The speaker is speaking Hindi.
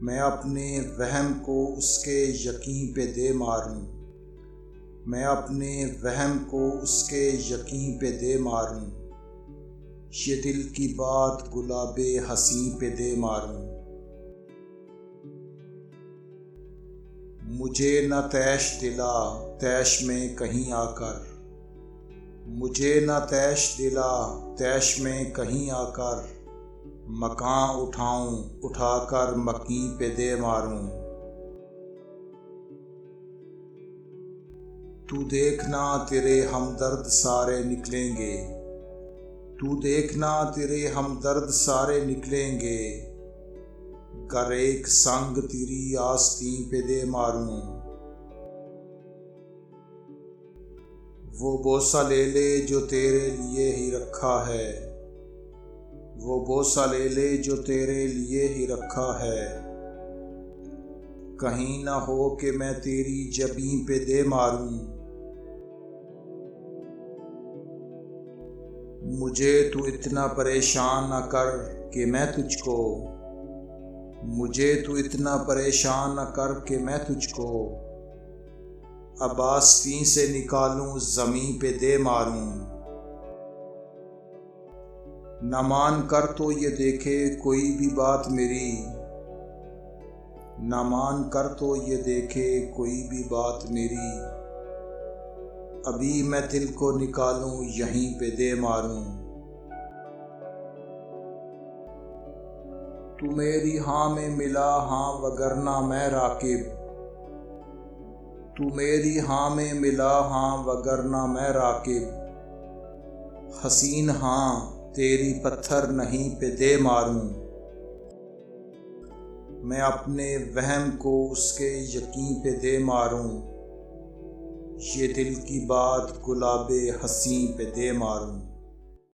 मैं अपने वहम को उसके यकीन पे दे मारूं, मैं अपने वहम को उसके यकीन पे दे मारूं, ये दिल की बात गुलाबे हसी पे दे मारूं। मुझे न तैश दिला तैश में कहीं आकर, मुझे न तैश दिला तैश में कहीं आकर, मकान उठाऊं उठाकर मकीं पे दे मारूं। तू देखना तेरे हमदर्द सारे निकलेंगे, तू देखना तेरे हमदर्द सारे निकलेंगे, कर एक संग तेरी आस्तीं पे दे मारूं। वो बोसा ले ले जो तेरे लिए ही रखा है, वो बोसा ले ले जो तेरे लिए ही रखा है, कहीं ना हो कि मैं तेरी जबीं पे दे मारूं। मुझे तू इतना परेशान न कर कि मैं तुझको, मुझे तू इतना परेशान न कर कि मैं तुझको, अब आस्तीं से निकालूं ज़मीं पे दे मारूं। न मान कर तो ये देखे कोई भी बात मेरी, न मान कर तो ये देखे कोई भी बात मेरी, अभी मैं दिल को निकालूं यहीं पे दे मारूं। तू मेरी हाँ में मिला हाँ वगरना मैं राकिब, तू मेरी हाँ में मिला हाँ वगरना मैं राकिब, हसीन हाँ तेरी पत्थर नहीं पे दे मारूं। मैं अपने वहम को उसके यकीन पे दे मारूं, ये दिल की बात गुलाबे हसी पे दे मारूं।